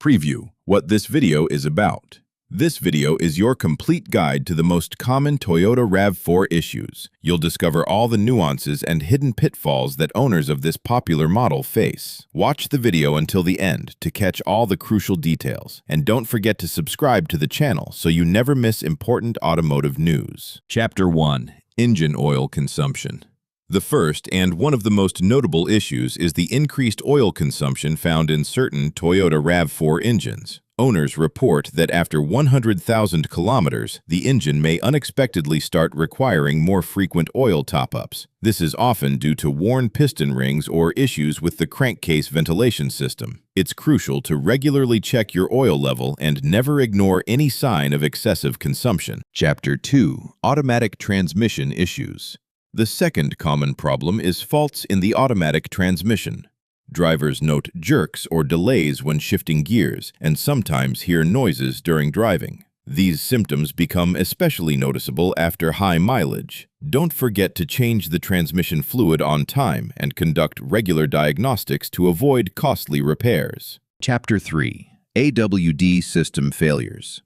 Preview what this video is about. This video is your complete guide to the most common Toyota RAV4 issues. You'll discover all the nuances and hidden pitfalls that owners of this popular model face. Watch the video until the end to catch all the crucial details. And don't forget to subscribe to the channel so you never miss important automotive news. Chapter 1. Engine Oil Consumption. The first and one of the most notable issues is the increased oil consumption found in certain Toyota RAV4 engines. Owners report that after 100,000 kilometers, the engine may unexpectedly start requiring more frequent oil top-ups. This is often due to worn piston rings or issues with the crankcase ventilation system. It's crucial to regularly check your oil level and never ignore any sign of excessive consumption. Chapter 2. Automatic Transmission Issues. The second common problem is faults in the automatic transmission. Drivers note jerks or delays when shifting gears and sometimes hear noises during driving. These symptoms become especially noticeable after high mileage. Don't forget to change the transmission fluid on time and conduct regular diagnostics to avoid costly repairs. Chapter 3. AWD System Failures.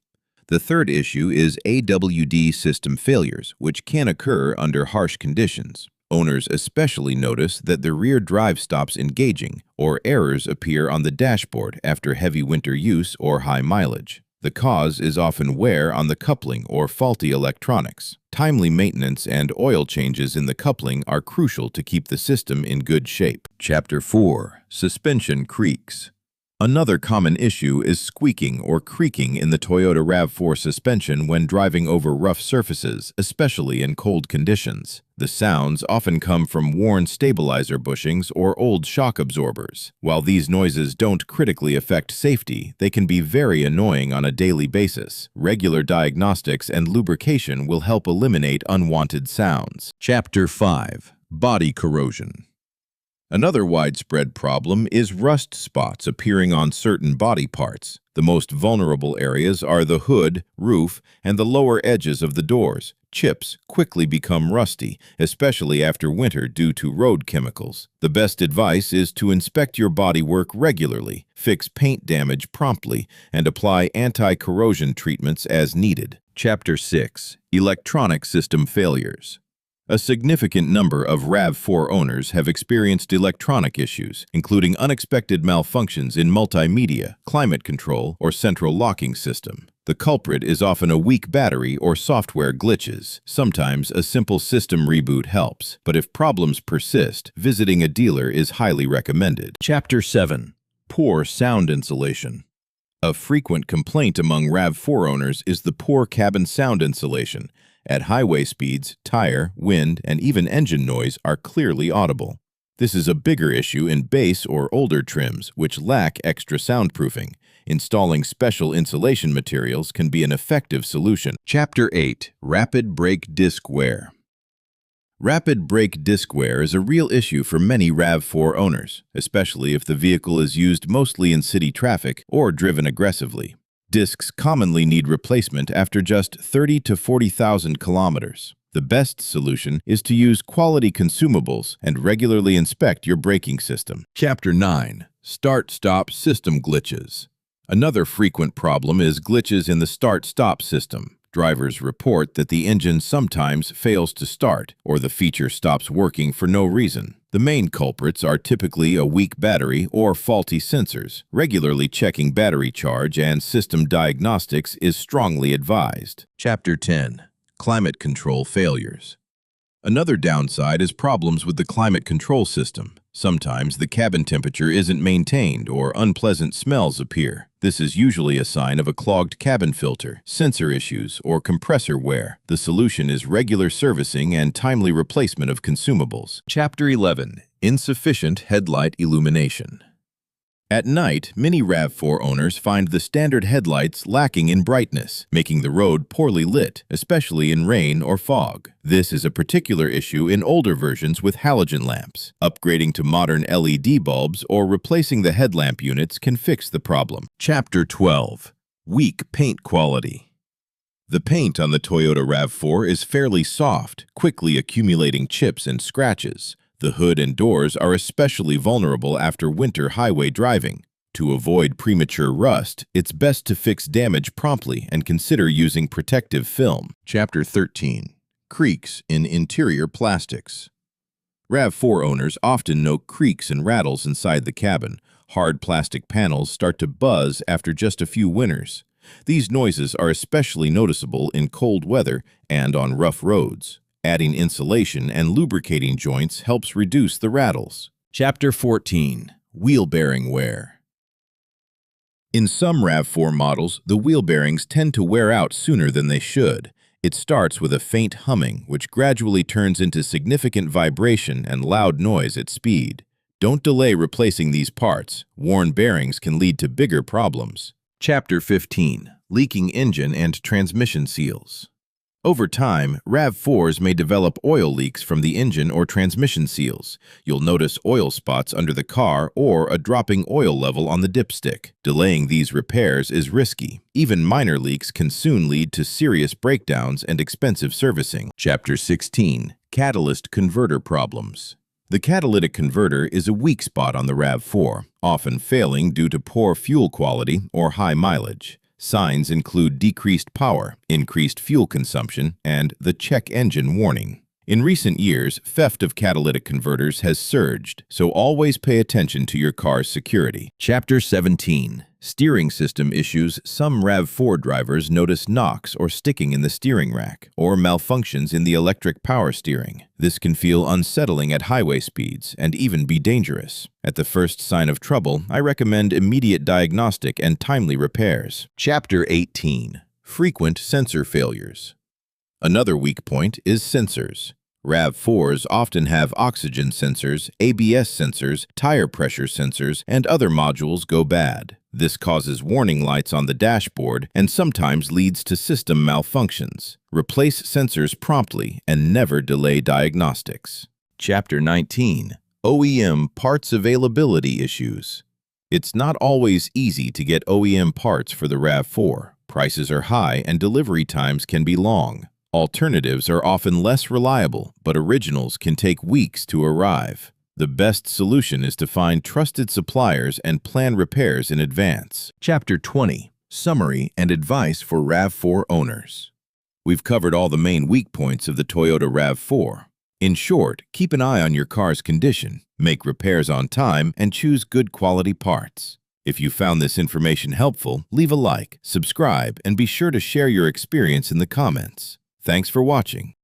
The third issue is AWD system failures, which can occur under harsh conditions. Owners especially notice that the rear drive stops engaging or errors appear on the dashboard after heavy winter use or high mileage. The cause is often wear on the coupling or faulty electronics. Timely maintenance and oil changes in the coupling are crucial to keep the system in good shape. Chapter 4. Suspension Creaks. Another common issue is squeaking or creaking in the Toyota RAV4 suspension when driving over rough surfaces, especially in cold conditions. The sounds often come from worn stabilizer bushings or old shock absorbers. While these noises don't critically affect safety, they can be very annoying on a daily basis. Regular diagnostics and lubrication will help eliminate unwanted sounds. Chapter 5. Body Corrosion. Another widespread problem is rust spots appearing on certain body parts. The most vulnerable areas are the hood, roof, and the lower edges of the doors. Chips quickly become rusty, especially after winter due to road chemicals. The best advice is to inspect your bodywork regularly, fix paint damage promptly, and apply anti-corrosion treatments as needed. Chapter 6. Electronic System Failures. A significant number of RAV4 owners have experienced electronic issues, including unexpected malfunctions in multimedia, climate control, or central locking system. The culprit is often a weak battery or software glitches. Sometimes a simple system reboot helps, but if problems persist, visiting a dealer is highly recommended. Chapter 7. Poor Sound Insulation. A frequent complaint among RAV4 owners is the poor cabin sound insulation. At highway speeds, tire, wind, and even engine noise are clearly audible. This is a bigger issue in base or older trims, which lack extra soundproofing. Installing special insulation materials can be an effective solution. Chapter 8. Rapid Brake Disc Wear. Rapid brake disc wear is a real issue for many RAV4 owners, especially if the vehicle is used mostly in city traffic or driven aggressively. Discs commonly need replacement after just 30 to 40,000 kilometers. The best solution is to use quality consumables and regularly inspect your braking system. Chapter 9. Start-stop system glitches. Another frequent problem is glitches in the start-stop system. Drivers report that the engine sometimes fails to start or the feature stops working for no reason. The main culprits are typically a weak battery or faulty sensors. Regularly checking battery charge and system diagnostics is strongly advised. Chapter 10. Climate Control Failures. Another downside is problems with the climate control system. Sometimes the cabin temperature isn't maintained or unpleasant smells appear. This is usually a sign of a clogged cabin filter, sensor issues, or compressor wear. The solution is regular servicing and timely replacement of consumables. Chapter 11. Insufficient Headlight Illumination. At night, many RAV4 owners find the standard headlights lacking in brightness, making the road poorly lit, especially in rain or fog. This is a particular issue in older versions with halogen lamps. Upgrading to modern LED bulbs or replacing the headlamp units can fix the problem. Chapter 12. Weak Paint Quality. The paint on the Toyota RAV4 is fairly soft, quickly accumulating chips and scratches. The hood and doors are especially vulnerable after winter highway driving. To avoid premature rust, it's best to fix damage promptly and consider using protective film. Chapter 13. Creaks in Interior Plastics. RAV4 owners often note creaks and rattles inside the cabin. Hard plastic panels start to buzz after just a few winters. These noises are especially noticeable in cold weather and on rough roads. Adding insulation and lubricating joints helps reduce the rattles. Chapter 14. Wheel bearing wear. In some RAV4 models, the wheel bearings tend to wear out sooner than they should. It starts with a faint humming, which gradually turns into significant vibration and loud noise at speed. Don't delay replacing these parts. Worn bearings can lead to bigger problems. Chapter 15. Leaking engine and transmission seals. Over time, RAV4s may develop oil leaks from the engine or transmission seals. You'll notice oil spots under the car or a dropping oil level on the dipstick. Delaying these repairs is risky. Even minor leaks can soon lead to serious breakdowns and expensive servicing. Chapter 16. Catalyst converter problems. The catalytic converter is a weak spot on the RAV4, often failing due to poor fuel quality or high mileage. Signs include decreased power, increased fuel consumption, and the check engine warning. In recent years, theft of catalytic converters has surged, so always pay attention to your car's security. Chapter 17. Steering system issues. Some RAV4 drivers notice knocks or sticking in the steering rack, or malfunctions in the electric power steering. This can feel unsettling at highway speeds and even be dangerous. At the first sign of trouble, I recommend immediate diagnostic and timely repairs. Chapter 18. Frequent sensor failures. Another weak point is sensors. RAV4s often have oxygen sensors, ABS sensors, tire pressure sensors, and other modules go bad. This causes warning lights on the dashboard and sometimes leads to system malfunctions. Replace sensors promptly and never delay diagnostics. Chapter 19. OEM parts availability issues. It's not always easy to get OEM parts for the RAV4. Prices are high and delivery times can be long. Alternatives are often less reliable, but originals can take weeks to arrive. The best solution is to find trusted suppliers and plan repairs in advance. Chapter 20. Summary and advice for RAV4 owners. We've covered all the main weak points of the Toyota RAV4. In short, keep an eye on your car's condition, make repairs on time, and choose good quality parts. If you found this information helpful, leave a like, subscribe, and be sure to share your experience in the comments. Thanks for watching.